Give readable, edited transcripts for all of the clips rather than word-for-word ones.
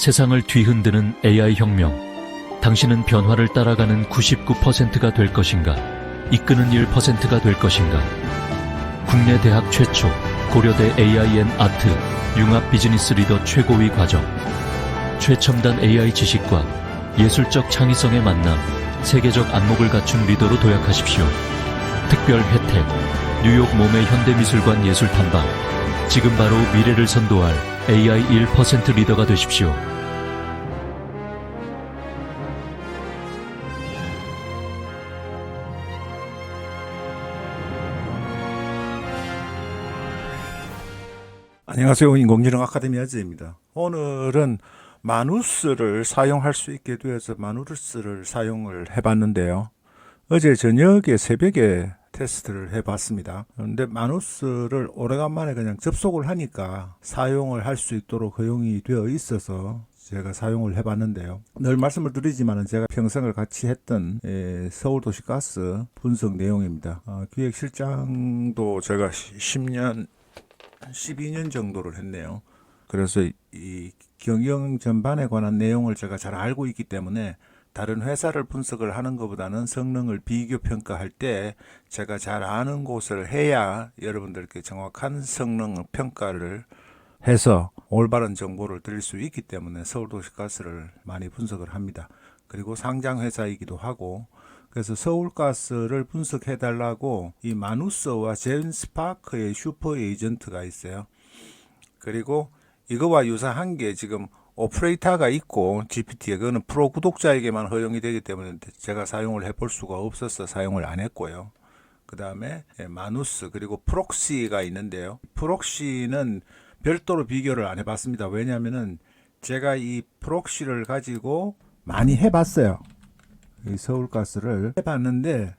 세상을 뒤흔드는 AI 혁명. 당신은 변화를 따라가는 99%가 될 것인가? 이끄는 1%가 될 것인가? 국내 대학 최초 고려대 AI&아트 융합 비즈니스 리더 최고위 과정. 최첨단 AI 지식과 예술적 창의성의 만남, 세계적 안목을 갖춘 리더로 도약하십시오. 특별 혜택, 뉴욕 몸의 현대미술관 예술 탐방. 지금 바로 미래를 선도할 AI 1% 리더가 되십시오. 안녕하세요. 인공지능 아카데미 아재입니다. 오늘은 마누스를 사용할 수 있게 되어서 마누스를 사용을 해봤는데요. 어제 저녁에 새벽에 테스트를 해봤습니다. 그런데 마누스를 오래간만에 그냥 접속을 하니까 사용을 할 수 있도록 허용이 되어 있어서 제가 사용을 해봤는데요. 늘 말씀을 드리지만 제가 평생을 같이 했던 서울도시가스 분석 내용입니다. 기획실장도 제가 12년 정도를 했네요. 그래서 이 경영 전반에 관한 내용을 제가 잘 알고 있기 때문에 다른 회사를 분석을 하는 것보다는 성능을 비교 평가할 때 제가 잘 아는 곳을 해야 여러분들께 정확한 성능 평가를 해서 올바른 정보를 드릴 수 있기 때문에 서울도시가스를 많이 분석을 합니다. 그리고 상장회사이기도 하고, 그래서 서울가스를 분석해 달라고 이 마누스와 젠스파크의 슈퍼 에이전트가 있어요. 그리고 이거와 유사한 게 지금 오퍼레이터가 있고 GPT에, 그거는 프로 구독자에게만 허용이 되기 때문에 제가 사용을 해볼 수가 없어서 사용을 안 했고요. 그 다음에 마누스, 그리고 프록시가 있는데요. 프록시는 별도로 비교를 안 해봤습니다. 왜냐하면은 제가 이 프록시를 가지고 많이 해봤어요. 이 서울가스를 해봤는데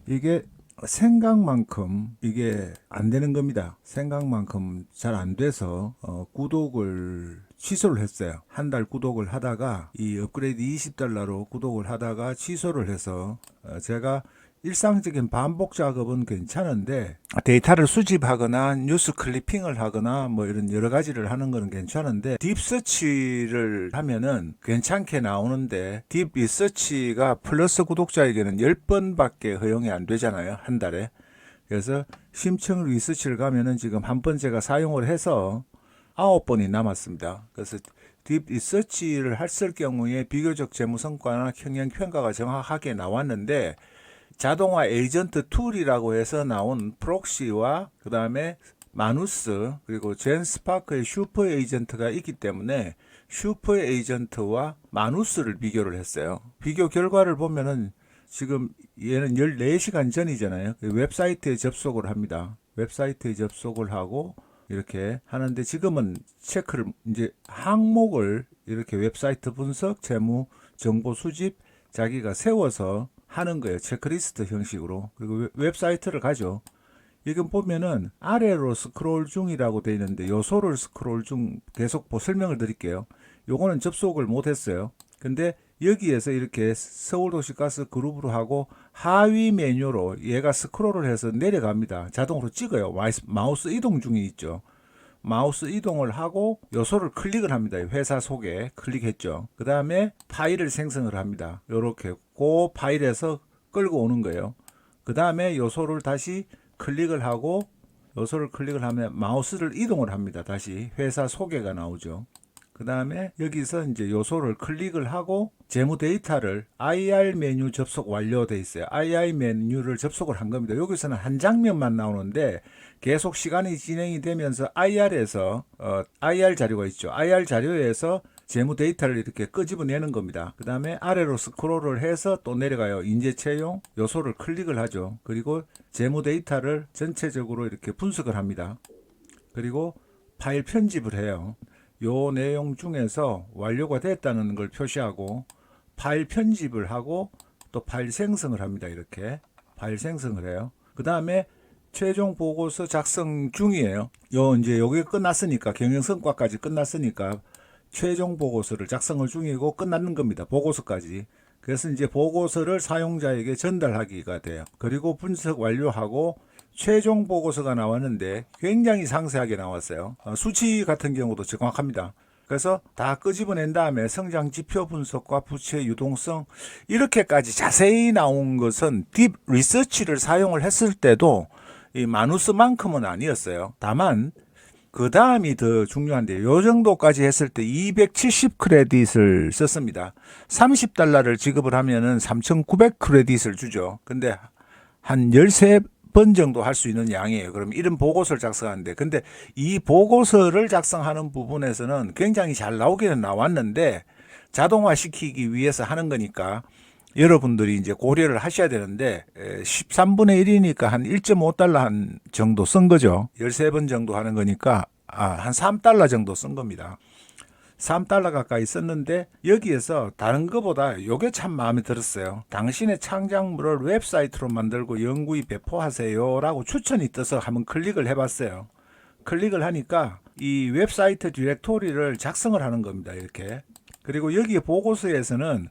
이게 생각만큼 이게 안 되는 겁니다. 생각만큼 잘 안 돼서 구독을 취소를 했어요. 한 달 구독을 하다가 이 업그레이드 $20로 구독을 하다가 취소를 해서 제가 일상적인 반복 작업은 괜찮은데 데이터를 수집하거나 뉴스 클리핑을 하거나 뭐 이런 여러 가지를 하는 거는 괜찮은데 딥서치를 하면은 괜찮게 나오는데 딥 리서치가 플러스 구독자에게는 10번밖에 허용이 안 되잖아요, 한 달에. 그래서 심층 리서치를 가면은 지금 한 번 제가 사용을 해서 9번이 남았습니다. 그래서 딥 리서치를 했을 경우에 비교적 재무 성과나 경영 평가가 정확하게 나왔는데 자동화 에이전트 툴이라고 해서 나온 프록시와 그 다음에 마누스 그리고 젠스파크의 슈퍼 에이전트가 있기 때문에 슈퍼 에이전트와 마누스를 비교를 했어요. 비교 결과를 보면은 지금 얘는 14시간 전이잖아요. 웹사이트에 접속을 합니다. 웹사이트에 접속을 하고 이렇게 하는데 지금은 체크를 이제 항목을 이렇게 웹사이트 분석, 재무, 정보 수집 자기가 세워서 하는 거예요. 체크리스트 형식으로. 그리고 웹사이트를 가죠. 이건 보면은 아래로 스크롤 중이라고 되어 있는데 요소를 스크롤 중 계속 설명을 드릴게요. 요거는 접속을 못 했어요. 근데 여기에서 이렇게 서울도시가스 그룹으로 하고 하위 메뉴로 얘가 스크롤을 해서 내려갑니다. 자동으로 찍어요. 마우스 이동 중에 있죠. 마우스 이동을 하고 요소를 클릭을 합니다. 회사 속에 클릭했죠. 그 다음에 파일을 생성을 합니다. 요렇게 그 파일에서 끌고 오는 거예요. 그 다음에 요소를 다시 클릭을 하고 요소를 클릭을 하면 마우스를 이동을 합니다. 다시 회사 소개가 나오죠. 그 다음에 여기서 이제 요소를 클릭을 하고 재무 데이터를 IR 메뉴 접속 완료돼 있어요. IR 메뉴를 접속을 한 겁니다. 여기서는 한 장면만 나오는데 계속 시간이 진행이 되면서 IR에서 IR 자료가 있죠. IR 자료에서 재무 데이터를 이렇게 끄집어내는 겁니다. 그 다음에 아래로 스크롤을 해서 또 내려가요. 인재 채용 요소를 클릭을 하죠. 그리고 재무 데이터를 전체적으로 이렇게 분석을 합니다. 그리고 파일 편집을 해요. 요 내용 중에서 완료가 됐다는 걸 표시하고 파일 편집을 하고 또 파일 생성을 합니다. 이렇게 파일 생성을 해요. 그 다음에 최종 보고서 작성 중이에요. 이제 여기 끝났으니까 경영성과까지 끝났으니까 최종 보고서를 작성을 중이고 끝났는 겁니다. 보고서까지. 그래서 이제 보고서를 사용자에게 전달하기가 돼요. 그리고 분석 완료하고 최종 보고서가 나왔는데 굉장히 상세하게 나왔어요. 수치 같은 경우도 정확합니다. 그래서 다 끄집어낸 다음에 성장 지표 분석과 부채 유동성 이렇게까지 자세히 나온 것은 딥 리서치를 사용을 했을 때도 이 마누스만큼은 아니었어요. 다만 그 다음이 더 중요한데 요 정도까지 했을 때 270 크레딧을 썼습니다. 30달러를 지급을 하면은 3,900 크레딧을 주죠. 근데 한 13번 정도 할 수 있는 양이에요. 그럼 이런 보고서를 작성하는데 근데 이 보고서를 작성하는 부분에서는 굉장히 잘 나오기는 나왔는데 자동화시키기 위해서 하는 거니까 여러분들이 이제 고려를 하셔야 되는데 13분의 1이니까 한 1.5달러 한 정도 쓴 거죠. 13번 정도 하는 거니까 한 3달러 정도 쓴 겁니다. 3달러 가까이 썼는데 여기에서 다른 것보다 이게 참 마음에 들었어요. 당신의 창작물을 웹사이트로 만들고 영구히 배포하세요 라고 추천이 떠서 한번 클릭을 해봤어요. 클릭을 하니까 이 웹사이트 디렉토리를 작성을 하는 겁니다. 이렇게. 그리고 여기 보고서에서는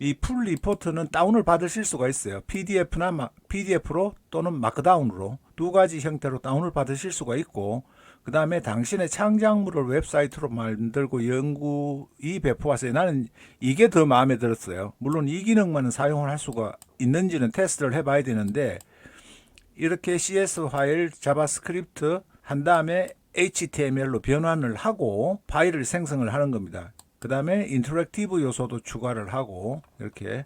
이 풀 리포트는 다운을 받으실 수가 있어요. PDF로 또는 마크다운으로 두 가지 형태로 다운을 받으실 수가 있고 그 다음에 당신의 창작물을 웹사이트로 만들고 영구히 배포하세요. 나는 이게 더 마음에 들었어요. 물론 이 기능만은 사용을 할 수가 있는지는 테스트를 해봐야 되는데 이렇게 CS 파일 자바스크립트 한 다음에 HTML로 변환을 하고 파일을 생성을 하는 겁니다. 그 다음에 인터랙티브 요소도 추가를 하고 이렇게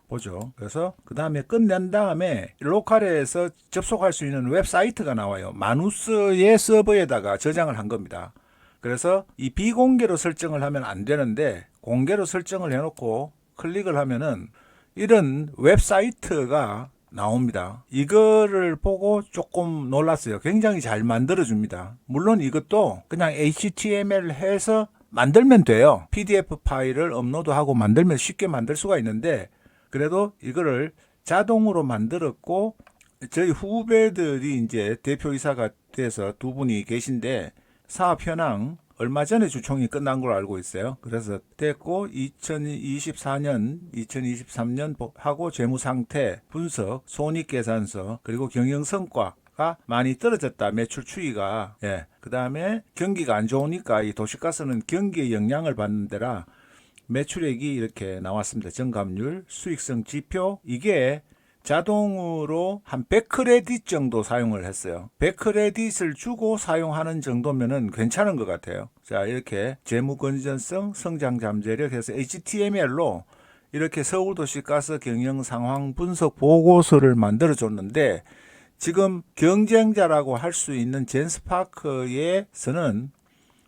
보죠. 그래서 그 다음에 끝낸 다음에 로컬에서 접속할 수 있는 웹사이트가 나와요. 마누스의 서버에다가 저장을 한 겁니다. 그래서 이 비공개로 설정을 하면 안 되는데 공개로 설정을 해놓고 클릭을 하면은 이런 웹사이트가 나옵니다. 이거를 보고 조금 놀랐어요. 굉장히 잘 만들어줍니다. 물론 이것도 그냥 HTML 해서 만들면 돼요. PDF 파일을 업로드하고 만들면 쉽게 만들 수가 있는데 그래도 이거를 자동으로 만들었고 저희 후배들이 이제 대표이사가 돼서 두 분이 계신데 사업 현황 얼마 전에 주총이 끝난 걸로 알고 있어요. 그래서 됐고 2024년, 2023년 하고 재무 상태 분석, 손익계산서 그리고 경영 성과가 많이 떨어졌다. 매출 추이가. 예. 그다음에 경기가 안 좋으니까 이 도시가스는 경기에 영향을 받는 데라 매출액이 이렇게 나왔습니다. 정감률, 수익성 지표 이게 자동으로 한 100크레딧 정도 사용을 했어요. 100크레딧을 주고 사용하는 정도면은 괜찮은 것 같아요. 자, 이렇게 재무 건전성, 성장 잠재력 해서 HTML로 이렇게 서울도시가스 경영 상황 분석 보고서를 만들어 줬는데 지금 경쟁자라고 할 수 있는 젠스파크에서는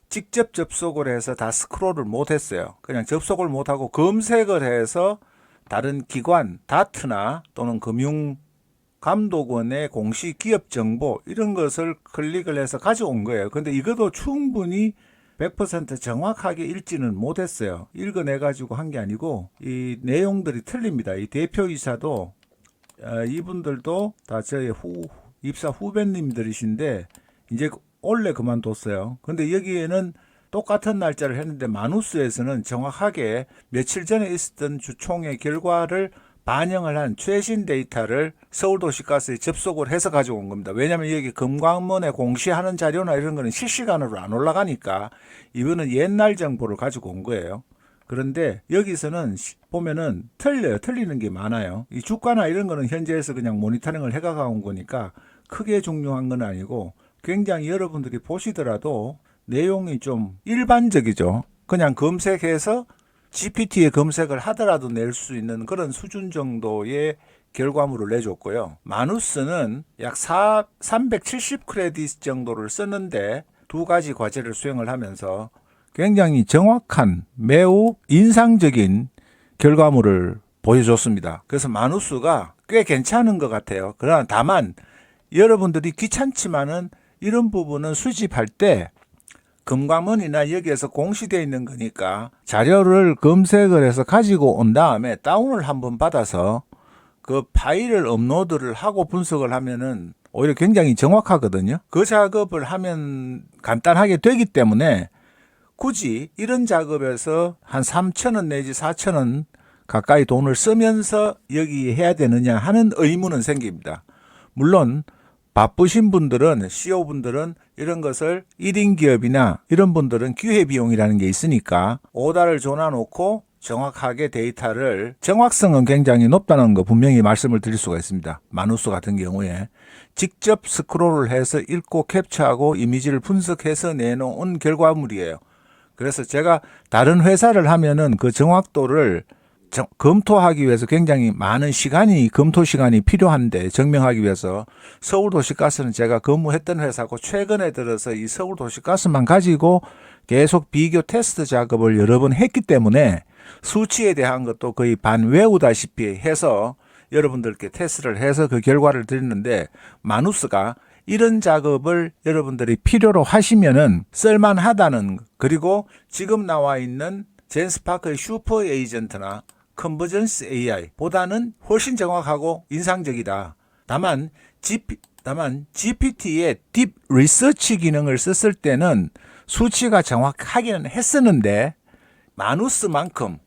직접 접속을 해서 다 스크롤을 못했어요. 그냥 접속을 못하고 검색을 해서 다른 기관, 다트나 또는 금융감독원의 공식 기업 정보 이런 것을 클릭을 해서 가져온 거예요. 근데 이것도 충분히 100% 정확하게 읽지는 못했어요. 읽어내가지고 한 게 아니고 이 내용들이 틀립니다. 이 대표이사도 이분들도 다 저희 입사 후배님들이신데 이제 원래 그만뒀어요. 근데 여기에는 똑같은 날짜를 했는데 마누스에서는 정확하게 며칠 전에 있었던 주총의 결과를 반영을 한 최신 데이터를 서울도시가스에 접속을 해서 가져온 겁니다. 왜냐하면 여기 금광문에 공시하는 자료나 이런 거는 실시간으로 안 올라가니까 이거는 옛날 정보를 가지고 온 거예요. 그런데 여기서는 보면은 틀려요. 틀리는 게 많아요. 이 주가나 이런 거는 현재에서 그냥 모니터링을 해가 온 거니까 크게 중요한 건 아니고 굉장히 여러분들이 보시더라도 내용이 좀 일반적이죠. 그냥 검색해서 GPT에 검색을 하더라도 낼 수 있는 그런 수준 정도의 결과물을 내줬고요. 마누스는 약 370 크레딧 정도를 썼는데 두 가지 과제를 수행을 하면서 굉장히 정확한 매우 인상적인 결과물을 보여줬습니다. 그래서 마누스가 꽤 괜찮은 것 같아요. 그러나 다만 여러분들이 귀찮지만은 이런 부분은 수집할 때 금감원이나 여기에서 공시되어 있는 거니까 자료를 검색을 해서 가지고 온 다음에 다운을 한번 받아서 그 파일을 업로드를 하고 분석을 하면은 오히려 굉장히 정확하거든요. 그 작업을 하면 간단하게 되기 때문에 굳이 이런 작업에서 한 3,000원 내지 4,000원 가까이 돈을 쓰면서 여기 해야 되느냐 하는 의문은 생깁니다. 물론 바쁘신 분들은, CEO분들은 이런 것을 1인 기업이나 이런 분들은 기회비용이라는 게 있으니까 오다를 줘놔놓고 정확하게 데이터를, 정확성은 굉장히 높다는 거 분명히 말씀을 드릴 수가 있습니다. 마누스 같은 경우에 직접 스크롤을 해서 읽고 캡처하고 이미지를 분석해서 내놓은 결과물이에요. 그래서 제가 다른 회사를 하면은 그 정확도를 검토하기 위해서 굉장히 많은 검토 시간이 필요한데, 증명하기 위해서 서울도시가스는 제가 근무했던 회사고 최근에 들어서 이 서울도시가스만 가지고 계속 비교 테스트 작업을 여러 번 했기 때문에 수치에 대한 것도 거의 반 외우다시피 해서 여러분들께 테스트를 해서 그 결과를 드리는데, 마누스가 이런 작업을 여러분들이 필요로 하시면은 쓸만하다는, 그리고 지금 나와 있는 젠스파크의 슈퍼 에이전트나 컨버전스 AI 보다는 훨씬 정확하고 인상적이다. 다만 GPT의 딥 리서치 기능을 썼을 때는 수치가 정확하기는 했었는데 마누스만큼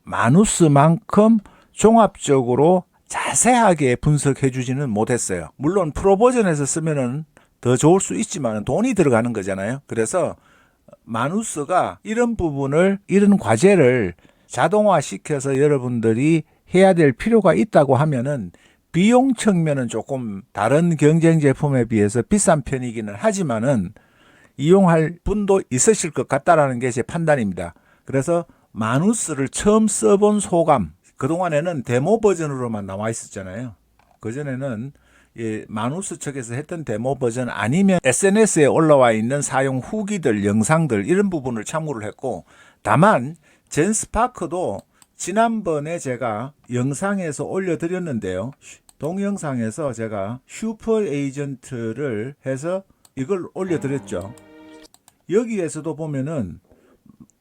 종합적으로 자세하게 분석해 주지는 못했어요. 물론 프로 버전에서 쓰면은 더 좋을 수 있지만 돈이 들어가는 거잖아요. 그래서 마누스가 이런 부분을, 이런 과제를 자동화시켜서 여러분들이 해야 될 필요가 있다고 하면은 비용 측면은 조금 다른 경쟁 제품에 비해서 비싼 편이기는 하지만은 이용할 분도 있으실 것 같다라는 게 제 판단입니다. 그래서 마누스를 처음 써본 소감, 그동안에는 데모 버전으로만 나와 있었잖아요. 그전에는 마누스 측에서 했던 데모 버전 아니면 SNS에 올라와 있는 사용 후기들, 영상들 이런 부분을 참고를 했고, 다만 젠스파크도 지난번에 제가 영상에서 올려드렸는데요. 동영상에서 제가 슈퍼 에이전트를 해서 이걸 올려드렸죠. 여기에서도 보면은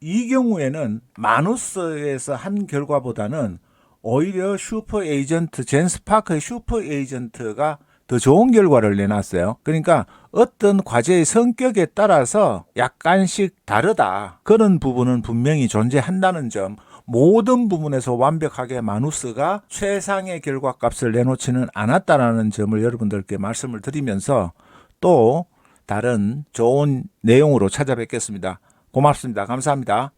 이 경우에는 마누스에서 한 결과보다는 오히려 슈퍼 에이전트, 젠스파크의 슈퍼 에이전트가 더 좋은 결과를 내놨어요. 그러니까 어떤 과제의 성격에 따라서 약간씩 다르다. 그런 부분은 분명히 존재한다는 점, 모든 부분에서 완벽하게 마누스가 최상의 결과값을 내놓지는 않았다는 점을 여러분들께 말씀을 드리면서 또 다른 좋은 내용으로 찾아뵙겠습니다. 고맙습니다. 감사합니다.